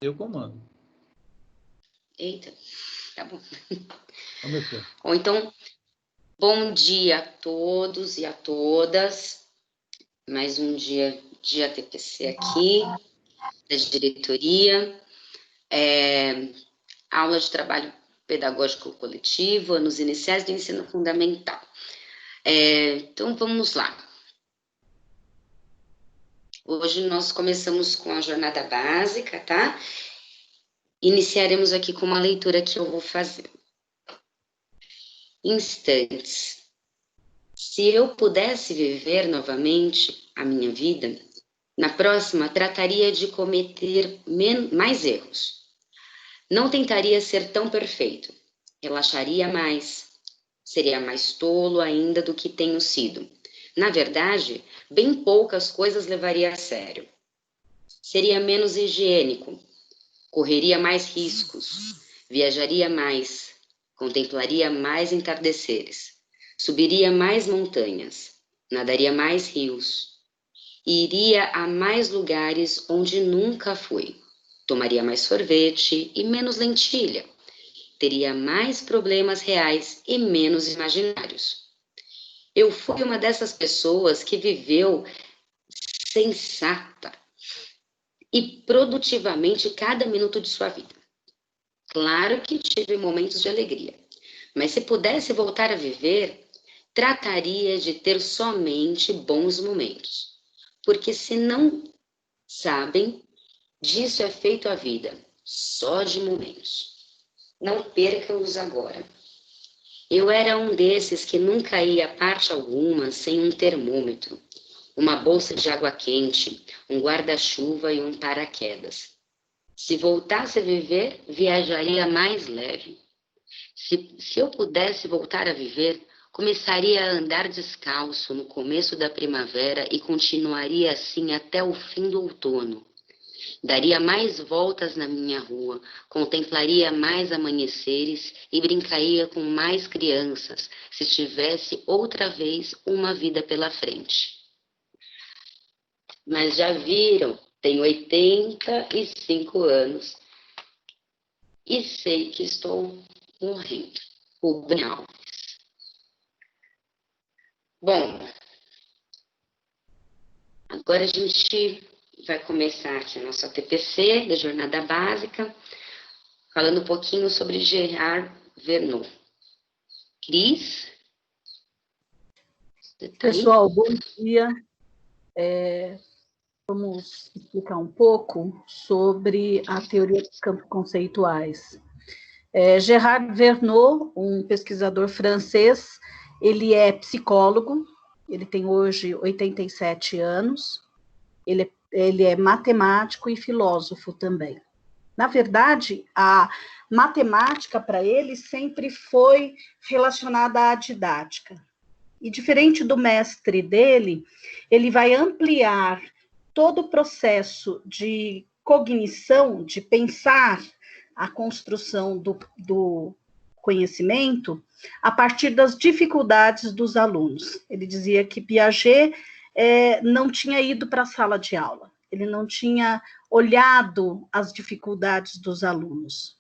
Eu comando. Eita, tá bom. Começou. Ou então, bom dia a todos e a todas. Mais um dia de ATPC aqui, da diretoria. Aula de trabalho pedagógico coletivo, anos iniciais do ensino fundamental. Então, vamos lá. Hoje nós começamos com a jornada básica, tá? Iniciaremos aqui com uma leitura que eu vou fazer. Instantes. Se eu pudesse viver novamente a minha vida, na próxima trataria de cometer mais erros. Não tentaria ser tão perfeito. Relaxaria mais. Seria mais tolo ainda do que tenho sido. Na verdade, bem poucas coisas levaria a sério. Seria menos higiênico. Correria mais riscos. Viajaria mais. Contemplaria mais entardeceres. Subiria mais montanhas. Nadaria mais rios. Iria a mais lugares onde nunca fui. Tomaria mais sorvete e menos lentilha. Teria mais problemas reais e menos imaginários. Eu fui uma dessas pessoas que viveu sensata e produtivamente cada minuto de sua vida. Claro que tive momentos de alegria, mas se pudesse voltar a viver, trataria de ter somente bons momentos. Porque se não sabem, disso é feito a vida, só de momentos. Não perca-os agora. Eu era um desses que nunca ia a parte alguma sem um termômetro, uma bolsa de água quente, um guarda-chuva e um paraquedas. Se voltasse a viver, viajaria mais leve. Se eu pudesse voltar a viver, começaria a andar descalço no começo da primavera e continuaria assim até o fim do outono. Daria mais voltas na minha rua, contemplaria mais amanheceres e brincaria com mais crianças, se tivesse outra vez uma vida pela frente. Mas já viram, tenho 85 anos e sei que estou morrendo. Rubem Alves. Bom, agora a gente vai começar aqui a nossa TPC, da Jornada Básica, falando um pouquinho sobre Gerard Vernon. Cris? Pessoal, bom dia. Vamos explicar um pouco sobre a teoria dos campos conceituais. Gerard Vernon, um pesquisador francês, ele é psicólogo, ele tem hoje 87 anos, ele é matemático e filósofo também. Na verdade, a matemática para ele sempre foi relacionada à didática. E diferente do mestre dele, ele vai ampliar todo o processo de cognição, de pensar a construção do conhecimento a partir das dificuldades dos alunos. Ele dizia que Piaget não tinha ido para a sala de aula, ele não tinha olhado as dificuldades dos alunos.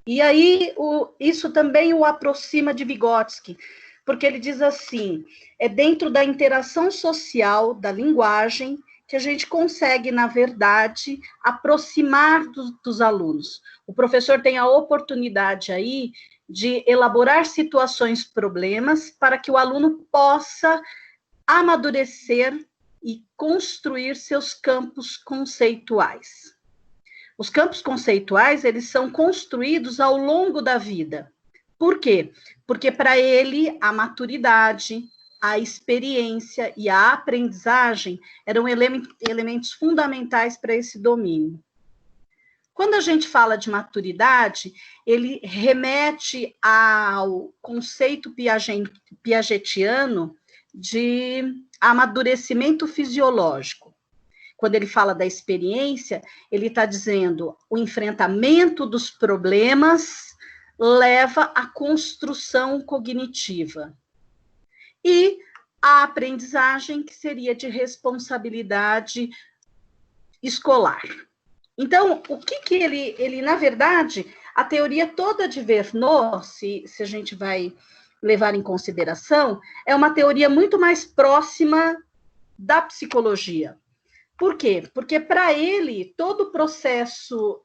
E aí, isso também o aproxima de Vygotsky, porque ele diz assim, é dentro da interação social, da linguagem, que a gente consegue, na verdade, aproximar dos alunos. O professor tem a oportunidade aí de elaborar situações, problemas, para que o aluno possa amadurecer e construir seus campos conceituais. Os campos conceituais, eles são construídos ao longo da vida. Por quê? Porque para ele a maturidade, a experiência e a aprendizagem eram elementos fundamentais para esse domínio. Quando a gente fala de maturidade, ele remete ao conceito piagetiano de amadurecimento fisiológico. Quando ele fala da experiência, ele está dizendo o enfrentamento dos problemas leva à construção cognitiva. E a aprendizagem, que seria de responsabilidade escolar. Então, o que ele, na verdade, a teoria toda de Verneau, se a gente vai levar em consideração, é uma teoria muito mais próxima da psicologia. Por quê? Porque, para ele, todo o processo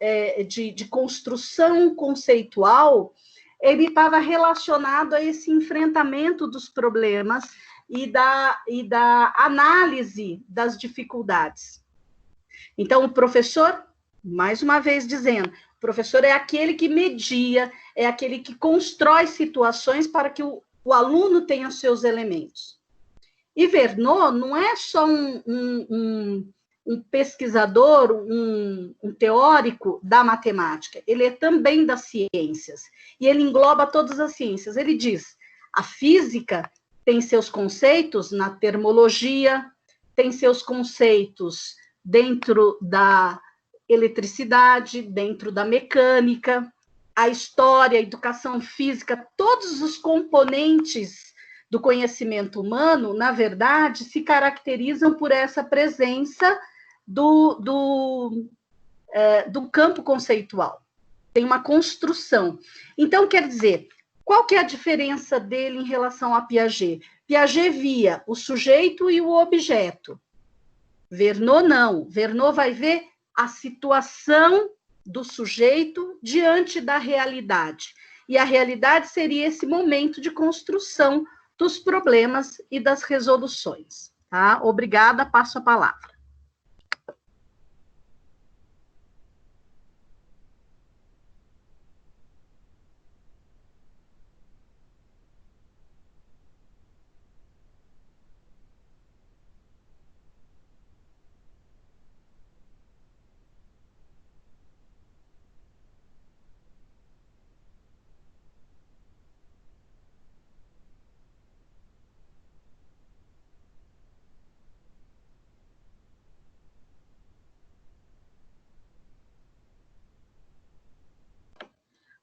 de construção conceitual, ele estava relacionado a esse enfrentamento dos problemas e da análise das dificuldades. Então, o professor, mais uma vez dizendo, o professor é aquele que media, é aquele que constrói situações para que o aluno tenha os seus elementos. E Verneau não é só um pesquisador, um teórico da matemática, ele é também das ciências, e ele engloba todas as ciências. Ele diz, a física tem seus conceitos na termologia, tem seus conceitos dentro da eletricidade, dentro da mecânica, a história, a educação física, todos os componentes do conhecimento humano, na verdade, se caracterizam por essa presença do campo conceitual. Tem uma construção. Então, quer dizer, qual que é a diferença dele em relação a Piaget? Piaget via o sujeito e o objeto. Verneau não. Verneau vai ver a situação do sujeito diante da realidade. E a realidade seria esse momento de construção dos problemas e das resoluções. Tá? Obrigada, passo a palavra.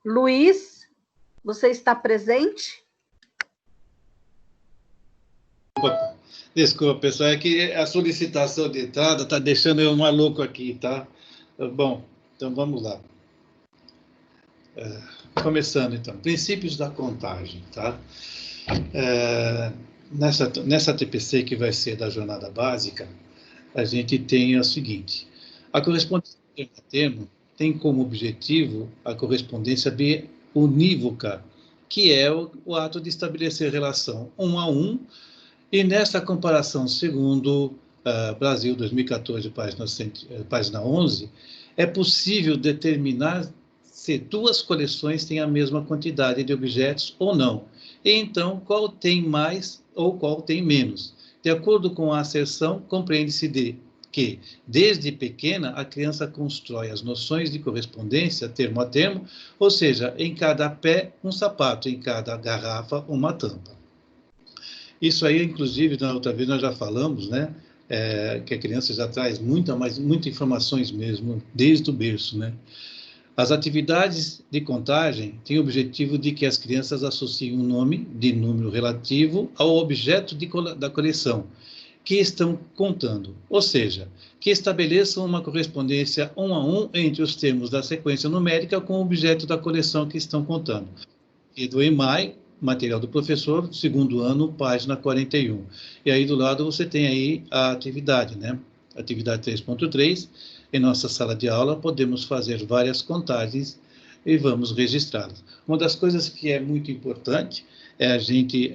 Luiz, você está presente? Desculpa, pessoal, é que a solicitação de entrada está deixando eu maluco aqui, tá? Bom, então vamos lá. Começando, então. Princípios da contagem, tá? Nessa TPC, que vai ser da jornada básica, a gente tem o seguinte. A correspondência termo tem como objetivo a correspondência unívoca, que é o ato de estabelecer relação 1 a 1, e nessa comparação, segundo Brasil 2014, página 11, é possível determinar se duas coleções têm a mesma quantidade de objetos ou não, e então qual tem mais ou qual tem menos. De acordo com a asserção, compreende-se que, desde pequena, a criança constrói as noções de correspondência termo a termo, ou seja, em cada pé um sapato, em cada garrafa uma tampa. Isso aí, inclusive, na outra vez nós já falamos, né? Que a criança já traz muitas informações mesmo, desde o berço, né? As atividades de contagem têm o objetivo de que as crianças associem um nome de número relativo ao objeto da coleção que estão contando, ou seja, que estabeleçam uma correspondência 1 a 1 entre os termos da sequência numérica com o objeto da coleção que estão contando. E do EMAI, material do professor, segundo ano, página 41. E aí do lado você tem aí a atividade, né? Atividade 3.3. Em nossa sala de aula podemos fazer várias contagens e vamos registrá-las. Uma das coisas que é muito importante é a gente,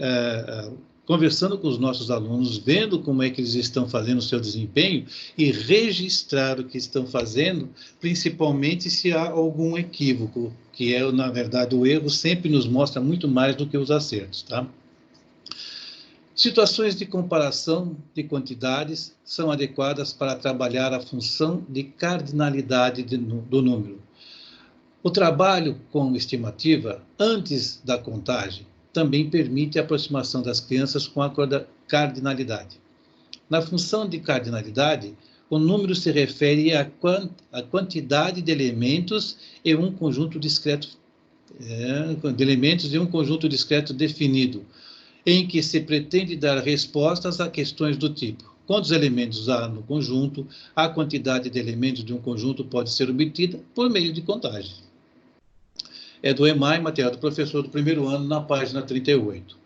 conversando com os nossos alunos, vendo como é que eles estão fazendo o seu desempenho e registrar o que estão fazendo, principalmente se há algum equívoco, que é, na verdade, o erro sempre nos mostra muito mais do que os acertos, tá? Situações de comparação de quantidades são adequadas para trabalhar a função de cardinalidade do número. O trabalho com estimativa antes da contagem também permite a aproximação das crianças com a cardinalidade. Na função de cardinalidade, o número se refere à quantidade de elementos em um conjunto discreto, definido, em que se pretende dar respostas a questões do tipo: quantos elementos há no conjunto, a quantidade de elementos de um conjunto pode ser obtida por meio de contagem. É do EMAI, material do professor do primeiro ano, na página 38.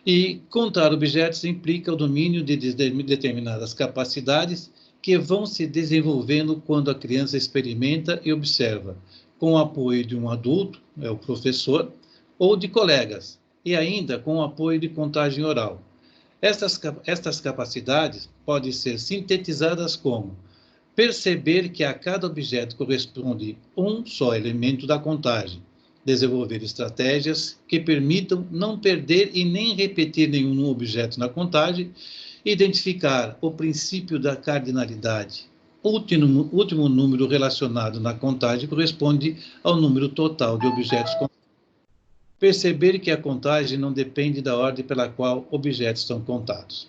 E contar objetos implica o domínio de determinadas capacidades que vão se desenvolvendo quando a criança experimenta e observa, com o apoio de um adulto, é o professor, ou de colegas, e ainda com o apoio de contagem oral. Estas capacidades podem ser sintetizadas como perceber que a cada objeto corresponde um só elemento da contagem, desenvolver estratégias que permitam não perder e nem repetir nenhum objeto na contagem, identificar o princípio da cardinalidade. O último número relacionado na contagem corresponde ao número total de objetos contados. Perceber que a contagem não depende da ordem pela qual objetos são contados.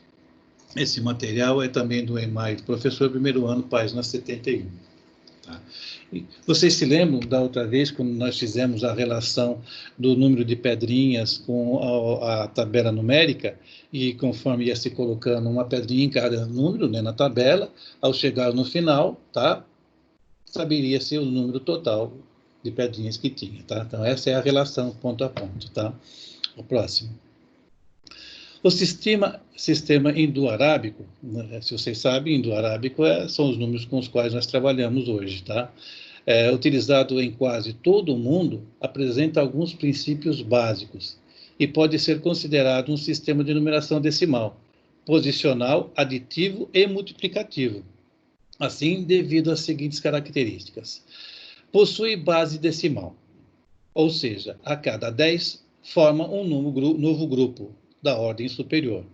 Esse material é também do EMAI, do professor primeiro ano, página 71. Tá? Vocês se lembram da outra vez, quando nós fizemos a relação do número de pedrinhas com a tabela numérica, e conforme ia se colocando uma pedrinha em cada número, né, na tabela, ao chegar no final, tá, saberia-se o número total de pedrinhas que tinha. Tá? Então, essa é a relação ponto a ponto. Tá? O próximo. O sistema indo-arábico, né, se vocês sabem, indo-arábico são os números com os quais nós trabalhamos hoje, tá? Utilizado em quase todo o mundo, apresenta alguns princípios básicos e pode ser considerado um sistema de numeração decimal, posicional, aditivo e multiplicativo. Assim, devido às seguintes características. Possui base decimal, ou seja, a cada 10 forma um novo grupo da ordem superior.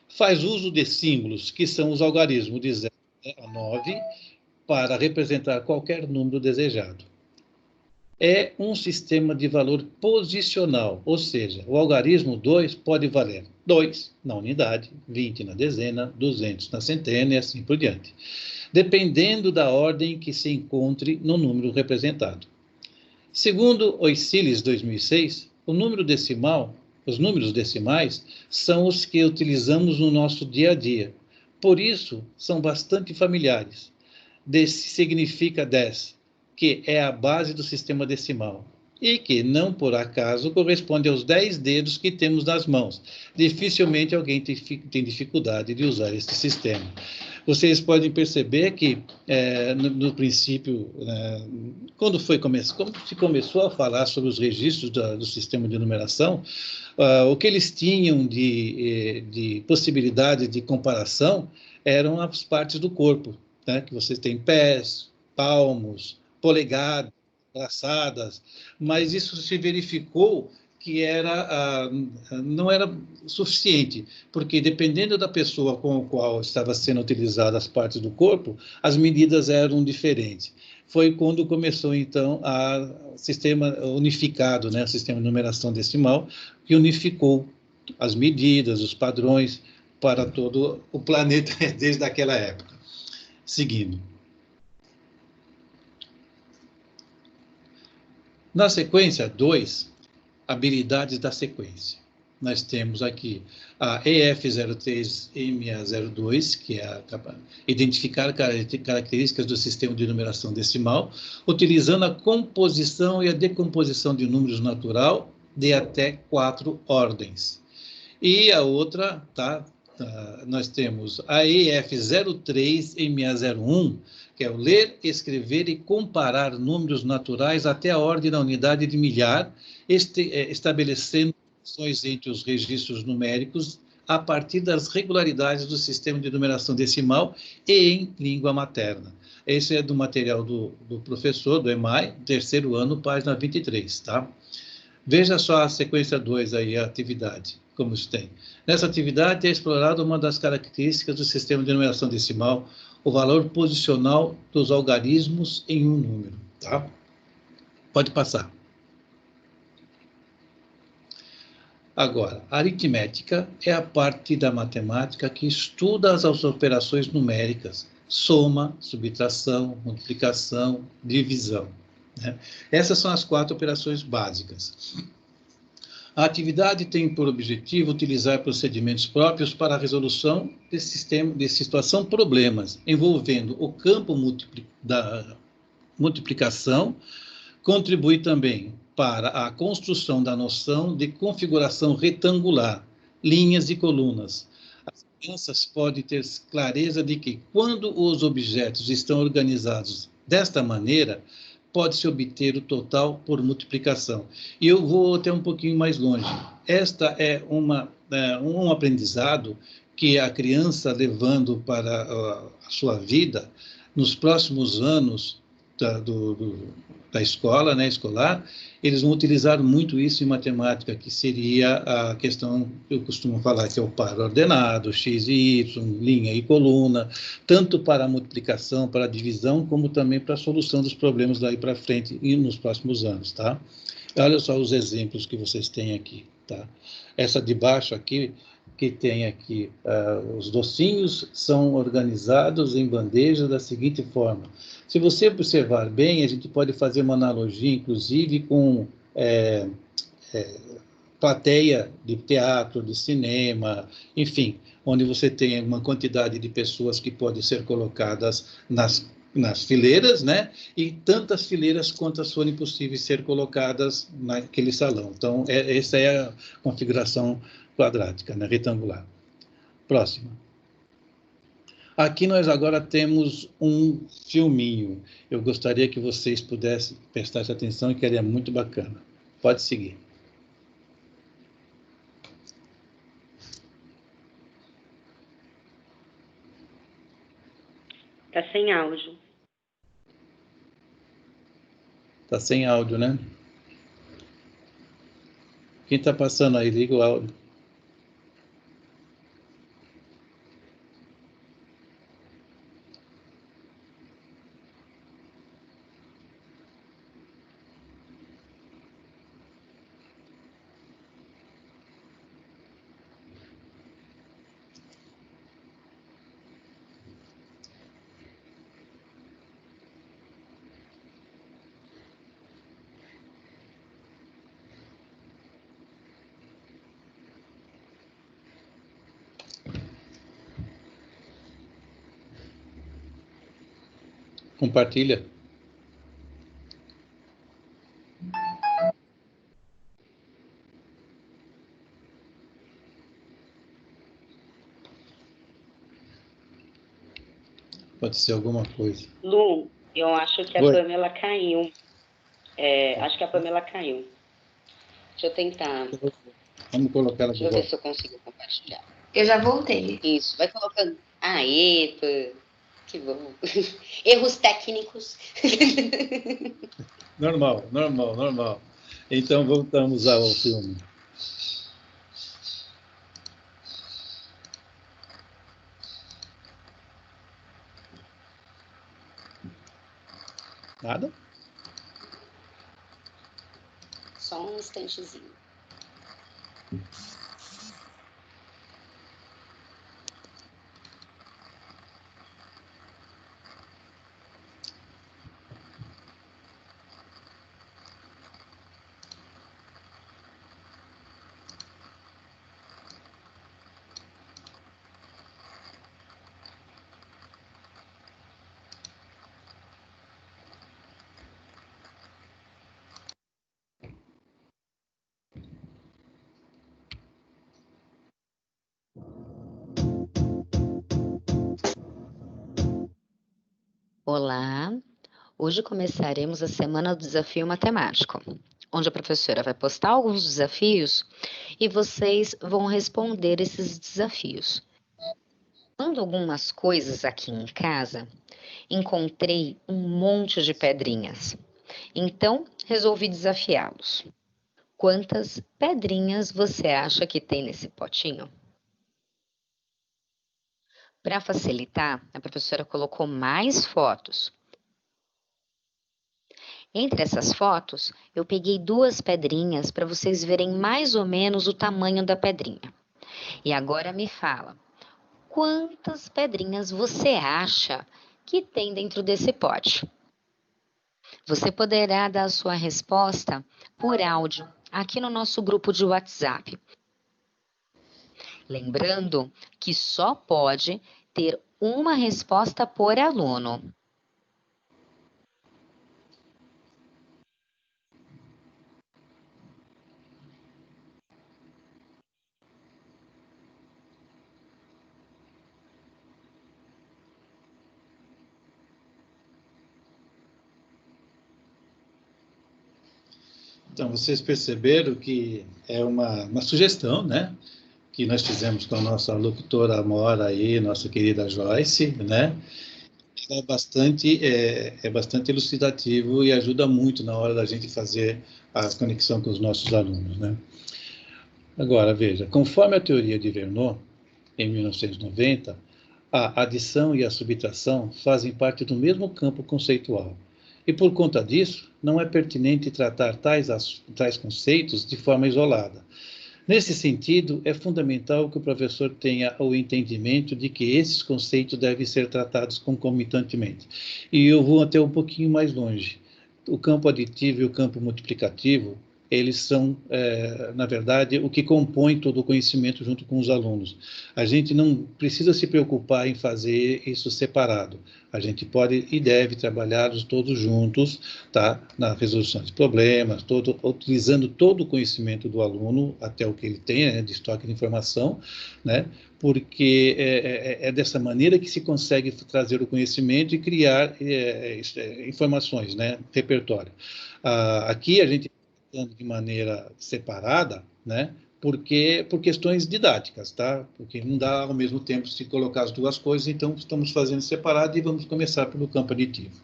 Faz uso de símbolos, que são os algarismos de 0 a 9, para representar qualquer número desejado. É um sistema de valor posicional, ou seja, o algarismo 2 pode valer 2 na unidade, 20 na dezena, 200 na centena e assim por diante, dependendo da ordem que se encontre no número representado. Segundo Oisílis 2006, o número decimal, os números decimais são os que utilizamos no nosso dia a dia. Por isso, são bastante familiares. Desse significa 10, que é a base do sistema decimal, e que, não por acaso, corresponde aos 10 dedos que temos nas mãos. Dificilmente alguém tem dificuldade de usar esse sistema. Vocês podem perceber que, no princípio, quando se começou a falar sobre os registros do sistema de numeração, o que eles tinham de possibilidade de comparação eram as partes do corpo, né? Que vocês têm pés, palmos, polegadas, braçadas, mas isso se verificou que não era suficiente, porque dependendo da pessoa com a qual estava sendo utilizadas as partes do corpo, as medidas eram diferentes. Foi quando começou, então, o sistema unificado, né, o sistema de numeração decimal, que unificou as medidas, os padrões para todo o planeta desde aquela época. Seguindo. Na sequência 2, habilidades da sequência. Nós temos aqui a EF03MA02, que é identificar características do sistema de numeração decimal, utilizando a composição e a decomposição de números natural de até 4 ordens. E a outra, nós temos a EF03MA01, que é o ler, escrever e comparar números naturais até a ordem da unidade de milhar, estabelecendo relações entre os registros numéricos a partir das regularidades do sistema de numeração decimal e em língua materna. Esse é do material do professor, do EMAI, terceiro ano, página 23, tá? Veja só a sequência 2 aí, a atividade, como isso tem. Nessa atividade é explorada uma das características do sistema de numeração decimal, o valor posicional dos algarismos em um número, tá? Pode passar. Agora, a aritmética é a parte da matemática que estuda as operações numéricas, soma, subtração, multiplicação, divisão, né? Essas são as 4 operações básicas. A atividade tem por objetivo utilizar procedimentos próprios para a resolução de situação problemas, envolvendo o campo da multiplicação, contribui também para a construção da noção de configuração retangular, linhas e colunas. As crianças podem ter clareza de que, quando os objetos estão organizados desta maneira, pode-se obter o total por multiplicação. E eu vou até um pouquinho mais longe. Esta é um aprendizado que a criança, levando para a sua vida, nos próximos anos da escola, né, escolar, eles vão utilizar muito isso em matemática, que seria a questão, eu costumo falar, que é o par ordenado, x e y, linha e coluna, tanto para a multiplicação, para a divisão, como também para a solução dos problemas daí para frente e nos próximos anos, tá? Olha só os exemplos que vocês têm aqui, tá? Essa de baixo aqui, que tem aqui, os docinhos são organizados em bandejas da seguinte forma. Se você observar bem, a gente pode fazer uma analogia, inclusive, com plateia de teatro, de cinema, enfim, onde você tem uma quantidade de pessoas que podem ser colocadas nas fileiras, né? E tantas fileiras quantas forem possíveis ser colocadas naquele salão. Então, essa é a configuração quadrática, né? Retangular. Próxima. Aqui nós agora temos um filminho. Eu gostaria que vocês pudessem prestar atenção, que ele é muito bacana. Pode seguir. Tá sem áudio. Tá sem áudio, né? Quem tá passando aí, liga o áudio. Compartilha. Pode ser alguma coisa. Lu, eu acho que a Pamela caiu. Acho que a Pamela caiu. Deixa eu tentar. Vamos colocar ela de volta. Deixa eu ver se eu consigo compartilhar. Eu já voltei. Isso, vai colocando. Epa, que bom. Erros técnicos. Normal. Então, voltamos ao filme. Nada? Só um instantezinho. Olá, hoje começaremos a semana do desafio matemático, onde a professora vai postar alguns desafios e vocês vão responder esses desafios. Falando algumas coisas aqui em casa, encontrei um monte de pedrinhas, então resolvi desafiá-los. Quantas pedrinhas você acha que tem nesse potinho? Para facilitar, a professora colocou mais fotos. Entre essas fotos, eu peguei 2 pedrinhas para vocês verem mais ou menos o tamanho da pedrinha. E agora me fala, quantas pedrinhas você acha que tem dentro desse pote? Você poderá dar a sua resposta por áudio, aqui no nosso grupo de WhatsApp. Lembrando que só pode ter uma resposta por aluno. Então, vocês perceberam que é uma sugestão, né? Que nós fizemos com a nossa locutora Amora aí, nossa querida Joyce, né? É bastante elucidativo e ajuda muito na hora da gente fazer a conexão com os nossos alunos, né? Agora, veja, conforme a teoria de Vernon, em 1990, a adição e a subtração fazem parte do mesmo campo conceitual. E, por conta disso, não é pertinente tratar tais conceitos de forma isolada. Nesse sentido, é fundamental que o professor tenha o entendimento de que esses conceitos devem ser tratados concomitantemente. E eu vou até um pouquinho mais longe. O campo aditivo e o campo multiplicativo, eles são, na verdade, o que compõe todo o conhecimento junto com os alunos. A gente não precisa se preocupar em fazer isso separado. A gente pode e deve trabalhá-los todos juntos, tá? Na resolução de problemas, utilizando todo o conhecimento do aluno, até o que ele tem, né, de estoque de informação, né? Porque é dessa maneira que se consegue trazer o conhecimento e criar informações, né? Repertório. Aqui a gente de maneira separada, né? Porque por questões didáticas, tá? Porque não dá ao mesmo tempo se colocar as duas coisas, então estamos fazendo separado e vamos começar pelo campo aditivo.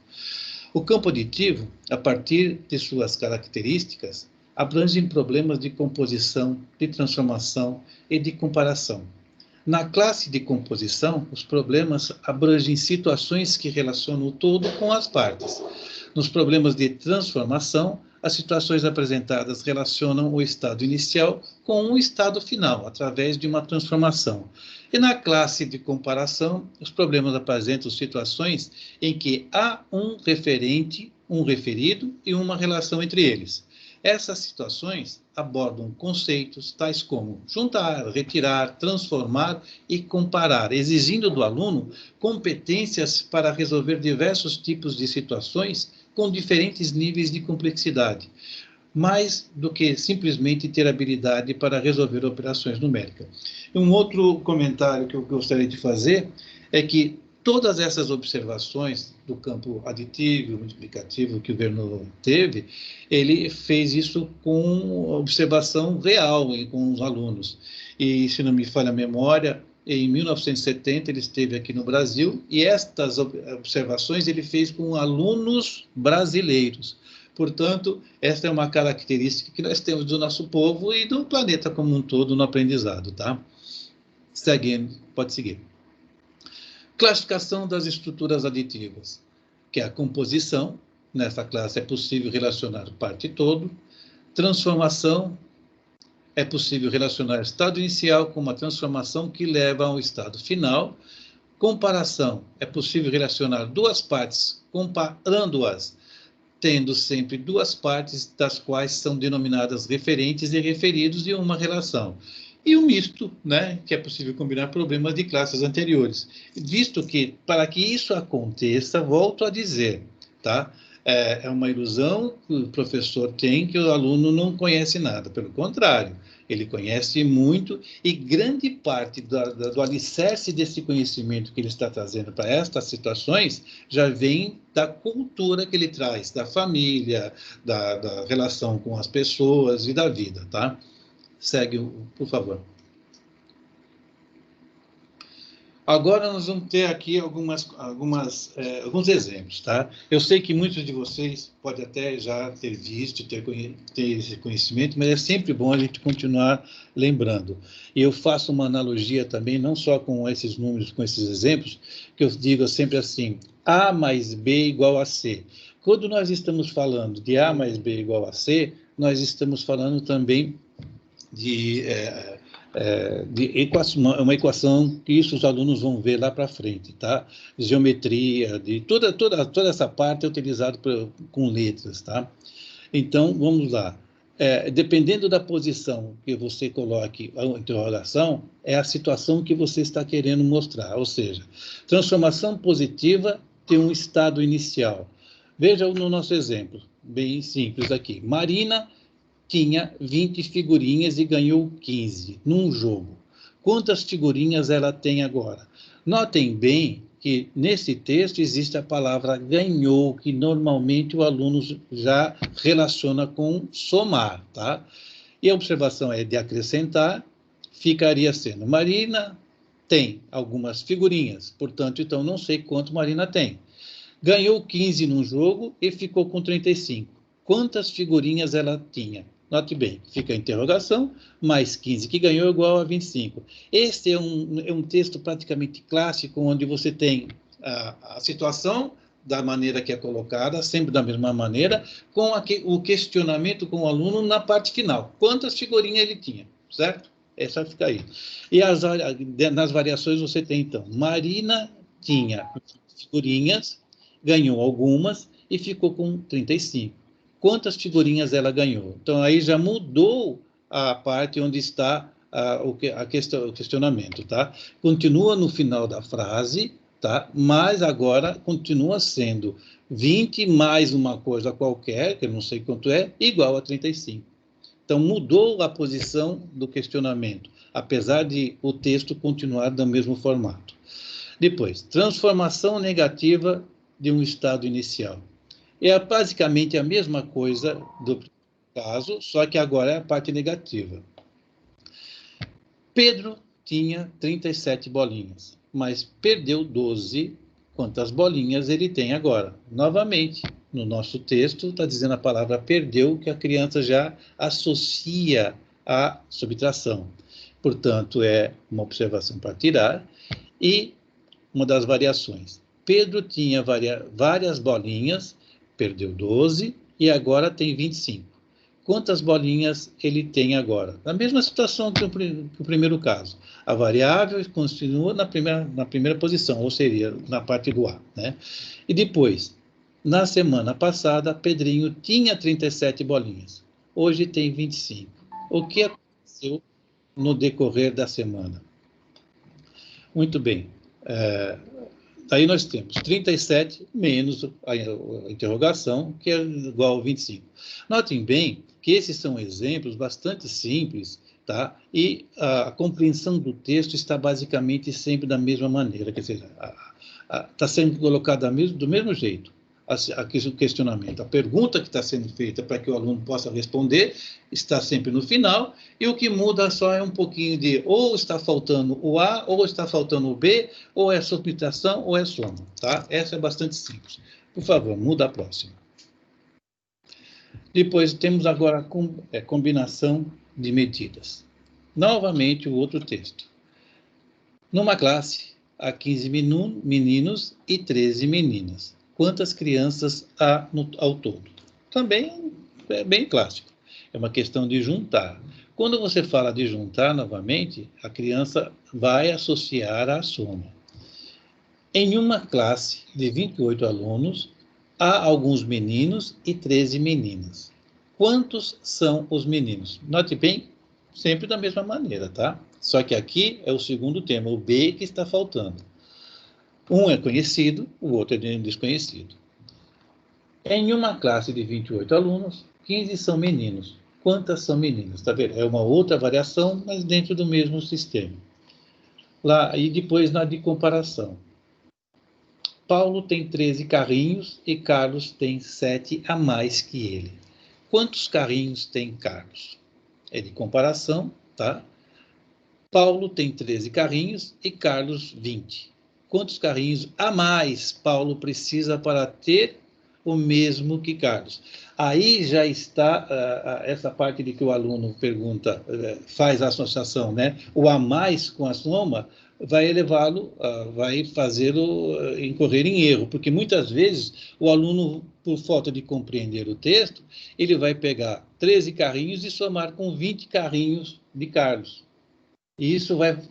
O campo aditivo, a partir de suas características, abrange problemas de composição, de transformação e de comparação. Na classe de composição, os problemas abrangem situações que relacionam o todo com as partes. Nos problemas de transformação, as situações apresentadas relacionam o estado inicial com o estado final, através de uma transformação. E na classe de comparação, os problemas apresentam situações em que há um referente, um referido e uma relação entre eles. Essas situações abordam conceitos tais como juntar, retirar, transformar e comparar, exigindo do aluno competências para resolver diversos tipos de situações com diferentes níveis de complexidade, mais do que simplesmente ter habilidade para resolver operações numéricas. Um outro comentário que eu gostaria de fazer é que todas essas observações do campo aditivo e multiplicativo que o Vernon teve, ele fez isso com observação real com os alunos. E, se não me falha a memória, em 1970 ele esteve aqui no Brasil e estas observações ele fez com alunos brasileiros. Portanto, esta é uma característica que nós temos do nosso povo e do planeta como um todo no aprendizado, tá? Seguindo, pode seguir. Classificação das estruturas aditivas, que é a composição. Nessa classe é possível relacionar parte e todo. Transformação, é possível relacionar estado inicial com uma transformação que leva ao estado final. Comparação, é possível relacionar duas partes, comparando-as, tendo sempre duas partes, das quais são denominadas referentes e referidos de uma relação. E o misto, né, que é possível combinar problemas de classes anteriores. Visto que, para que isso aconteça, volto a dizer, tá? É uma ilusão que o professor tem que o aluno não conhece nada. Pelo contrário, ele conhece muito e grande parte do alicerce desse conhecimento que ele está trazendo para estas situações já vem da cultura que ele traz, da família, da relação com as pessoas e da vida, tá? Segue, por favor. Agora nós vamos ter aqui alguns exemplos, tá? Eu sei que muitos de vocês podem até já ter visto, ter esse conhecimento, mas é sempre bom a gente continuar lembrando. E eu faço uma analogia também, não só com esses números, com esses exemplos, que eu digo sempre assim, A mais B igual a C. Quando nós estamos falando de A mais B igual a C, nós estamos falando também de uma equação que isso os alunos vão ver lá para frente, tá? Geometria, de toda essa parte é utilizada com letras, tá? Então, vamos lá. dependendo da posição que você coloque a interrogação, é a situação que você está querendo mostrar. Ou seja, transformação positiva tem um estado inicial. Veja no nosso exemplo, bem simples aqui. Marina tinha 20 figurinhas e ganhou 15 num jogo. Quantas figurinhas ela tem agora? Notem bem que nesse texto existe a palavra ganhou, que normalmente o aluno já relaciona com somar, tá? E a observação é de acrescentar, ficaria sendo Marina tem algumas figurinhas, portanto, então não sei quanto Marina tem. Ganhou 15 num jogo e ficou com 35. Quantas figurinhas ela tinha? Note bem, fica a interrogação, mais 15 que ganhou igual a 25. Este é um texto praticamente clássico, onde você tem a situação da maneira que é colocada, sempre da mesma maneira, com o questionamento com o aluno na parte final. Quantas figurinhas ele tinha, certo? Essa fica aí. E nas variações você tem, então, Marina tinha figurinhas, ganhou algumas e ficou com 35. Quantas figurinhas ela ganhou? Então, aí já mudou a parte onde está o questionamento, tá? Continua no final da frase, tá? Mas agora continua sendo 20 mais uma coisa qualquer, que eu não sei quanto é, igual a 35. Então, mudou a posição do questionamento, apesar de o texto continuar no mesmo formato. Depois, transformação negativa de um estado inicial. É basicamente a mesma coisa do caso, só que agora é a parte negativa. Pedro tinha 37 bolinhas, mas perdeu 12. Quantas bolinhas ele tem agora? Novamente, no nosso texto, está dizendo a palavra perdeu, que a criança já associa à subtração. Portanto, é uma observação para tirar. E uma das variações. Pedro tinha várias bolinhas, perdeu 12 e agora tem 25. Quantas bolinhas ele tem agora? Na mesma situação que o primeiro caso. A variável continua na primeira posição, ou seria na parte do A, né? E depois, na semana passada, Pedrinho tinha 37 bolinhas. Hoje tem 25. O que aconteceu no decorrer da semana? Muito bem. Aí nós temos 37 menos a interrogação, que é igual a 25. Notem bem que esses são exemplos bastante simples, tá? E a compreensão do texto está basicamente sempre da mesma maneira, quer dizer, está sendo colocada do mesmo jeito. O questionamento, a pergunta que está sendo feita para que o aluno possa responder está sempre no final, e o que muda só é um pouquinho de ou está faltando o A, ou está faltando o B, ou é subtração, ou é soma, tá? Essa é bastante simples. Por favor, muda a próxima. Depois temos agora a combinação de medidas. Novamente o outro texto. Numa classe, há 15 meninos e 13 meninas. Quantas crianças há ao todo? Também é bem clássico. É uma questão de juntar. Quando você fala de juntar, novamente, a criança vai associar à soma. Em uma classe de 28 alunos, há alguns meninos e 13 meninas. Quantos são os meninos? Note bem, sempre da mesma maneira, tá? Só que aqui é o segundo tema, o B, que está faltando. Um é conhecido, o outro é desconhecido. Em uma classe de 28 alunos, 15 são meninos. Quantas são meninas? Tá vendo? É uma outra variação, mas dentro do mesmo sistema. Lá, e depois na de comparação. Paulo tem 13 carrinhos e Carlos tem 7 a mais que ele. Quantos carrinhos tem Carlos? É de comparação, tá? Paulo tem 13 carrinhos e Carlos 20. Quantos carrinhos a mais Paulo precisa para ter o mesmo que Carlos? Aí já está essa parte de que o aluno pergunta, faz a associação, né? O a mais com a soma vai elevá-lo, vai fazê-lo incorrer em erro, porque muitas vezes o aluno, por falta de compreender o texto, ele vai pegar 13 carrinhos e somar com 20 carrinhos de Carlos. E isso vai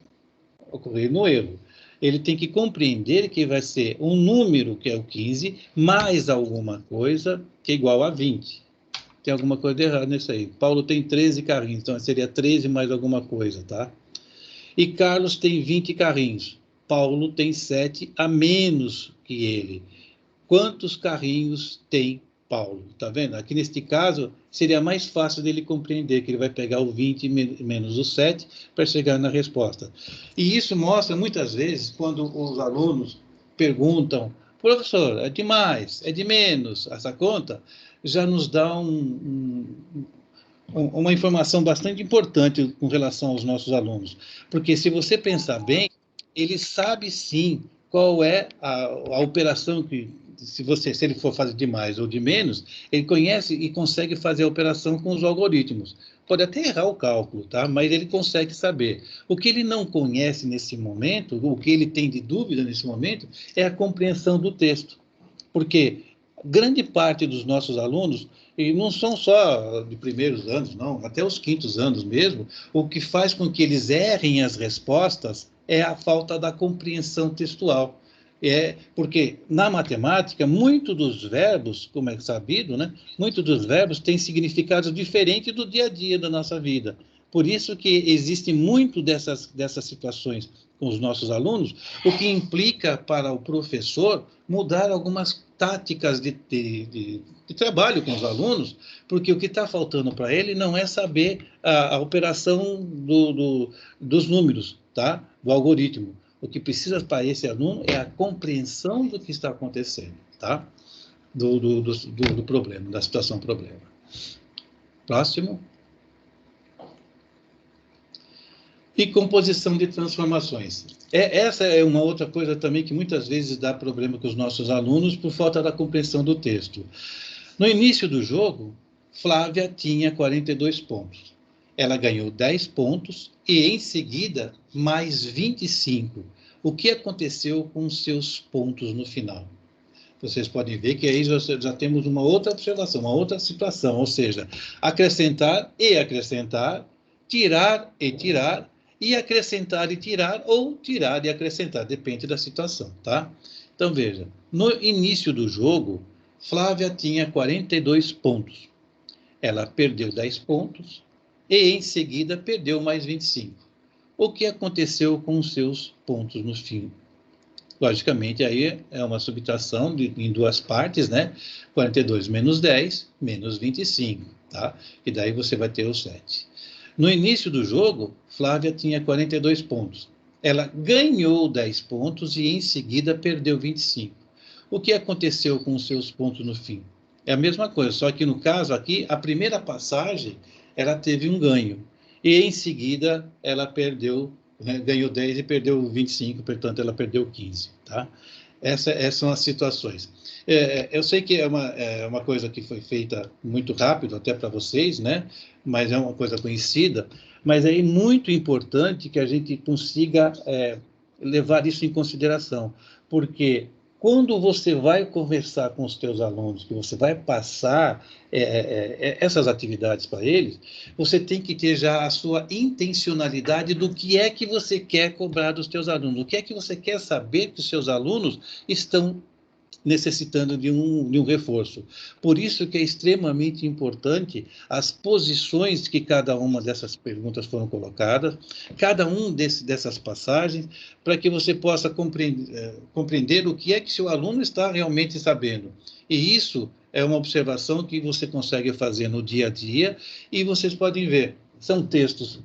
ocorrer no erro. Ele tem que compreender que vai ser um número, que é o 15, mais alguma coisa, que é igual a 20. tem alguma coisa errada nisso aí. Paulo tem 13 carrinhos, então seria 13 mais alguma coisa, tá? E Carlos tem 20 carrinhos. Paulo tem 7 a menos que ele. Quantos carrinhos tem Paulo? Tá vendo? Aqui neste caso, seria mais fácil dele compreender que ele vai pegar o 20 menos o 7 para chegar na resposta. E isso mostra, muitas vezes, quando os alunos perguntam, professor, é de mais, é de menos essa conta, já nos dá uma informação bastante importante com relação aos nossos alunos. Porque se você pensar bem, ele sabe sim qual é a operação que, se ele for fazer de mais ou de menos, ele conhece e consegue fazer a operação com os algoritmos. Pode até errar o cálculo, tá? Mas ele consegue saber. O que ele não conhece nesse momento, o que ele tem de dúvida nesse momento, é a compreensão do texto. Porque grande parte dos nossos alunos, e não são só de primeiros anos, não, até os quintos anos mesmo, o que faz com que eles errem as respostas é a falta da compreensão textual. Porque na matemática, muito dos verbos, como é sabido, né, muitos dos verbos têm significados diferentes do dia a dia da nossa vida. Por isso que existe muito dessas situações com os nossos alunos, o que implica para o professor mudar algumas táticas de trabalho com os alunos, porque o que está faltando para ele não é saber a operação dos números, tá? Do algoritmo. O que precisa para esse aluno é a compreensão do que está acontecendo, tá? Do problema, da situação problema. Próximo. E composição de transformações. Essa é uma outra coisa também que muitas vezes dá problema com os nossos alunos por falta da compreensão do texto. No início do jogo, Flávia tinha 42 pontos. Ela ganhou 10 pontos e, em seguida, mais 25. O que aconteceu com os seus pontos no final? Vocês podem ver que aí já temos uma outra observação, uma outra situação, ou seja, acrescentar e acrescentar, tirar e tirar, e acrescentar e tirar, ou tirar e acrescentar, depende da situação, tá? Então, veja, no início do jogo, Flávia tinha 42 pontos. Ela perdeu 10 pontos e, em seguida, perdeu mais 25. O que aconteceu com os seus pontos no fim? Logicamente, aí é uma subtração em duas partes, né? 42 menos 10, menos 25, tá? E daí você vai ter o 7. No início do jogo, Flávia tinha 42 pontos. Ela ganhou 10 pontos e, em seguida, perdeu 25. O que aconteceu com os seus pontos no fim? É a mesma coisa, só que no caso aqui, a primeira passagem, ela teve um ganho. E, em seguida, ela perdeu, né, ganhou 10 e perdeu 25, portanto, ela perdeu 15, tá? Essas são as situações. Eu sei que é uma coisa que foi feita muito rápido, até para vocês, né? Mas é uma coisa conhecida, mas é muito importante que a gente consiga levar isso em consideração, porque quando você vai conversar com os teus alunos, que você vai passar essas atividades para eles, você tem que ter já a sua intencionalidade do que é que você quer cobrar dos teus alunos, o que é que você quer saber que os seus alunos estão necessitando de um reforço. Por isso que é extremamente importante as posições que cada uma dessas perguntas foram colocadas, cada dessas passagens, para que você possa compreender o que é que seu aluno está realmente sabendo. E isso é uma observação que você consegue fazer no dia a dia, e vocês podem ver, são textos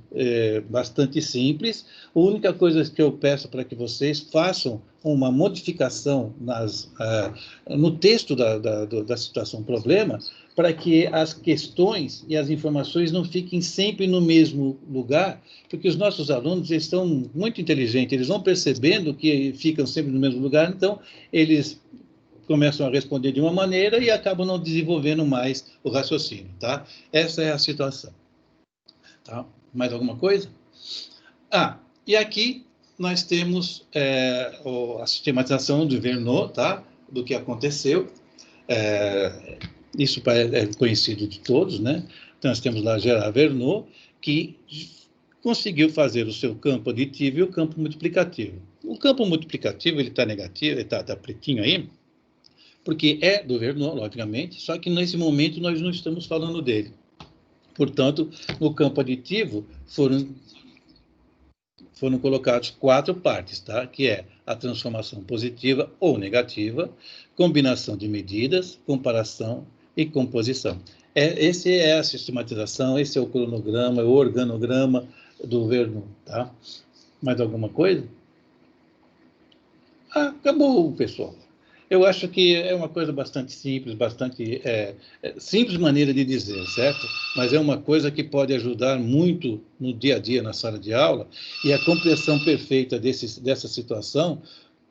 bastante simples. A única coisa que eu peço para que vocês façam uma modificação no texto da situação problema, para que as questões e as informações não fiquem sempre no mesmo lugar, porque os nossos alunos estão muito inteligentes, eles vão percebendo que ficam sempre no mesmo lugar, então eles começam a responder de uma maneira e acabam não desenvolvendo mais o raciocínio, tá? Essa é a situação. Tá? Mais alguma coisa? E aqui nós temos a sistematização do Verneau, tá? Do que aconteceu. Isso é conhecido de todos, né? Então, nós temos lá Gerard Verneau, que conseguiu fazer o seu campo aditivo e o campo multiplicativo. O campo multiplicativo, ele está negativo, ele está pretinho aí, porque é do Vernon, logicamente, só que nesse momento nós não estamos falando dele. Portanto, no campo aditivo foram colocados 4 partes, tá? Que é a transformação positiva ou negativa, combinação de medidas, comparação e composição. Esse é a sistematização, esse é o cronograma, o organograma do Vernon, tá? Mais alguma coisa? Acabou, pessoal. Eu acho que é uma coisa bastante simples, bastante simples maneira de dizer, certo? Mas é uma coisa que pode ajudar muito no dia a dia, na sala de aula, e a compreensão perfeita dessa situação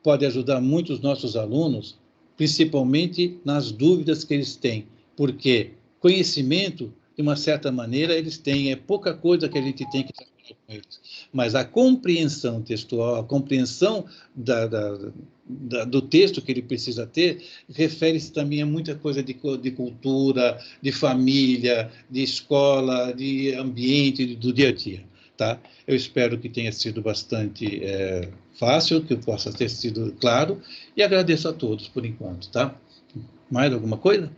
pode ajudar muito os nossos alunos, principalmente nas dúvidas que eles têm, porque conhecimento, de uma certa maneira, eles têm, é pouca coisa que a gente tem que trabalhar com eles, mas a compreensão textual, a compreensão do texto que ele precisa ter, refere-se também a muita coisa de cultura, de família, de escola, de ambiente, do dia a dia, tá? Eu espero que tenha sido bastante fácil, que eu possa ter sido claro, e agradeço a todos por enquanto, tá? Mais alguma coisa?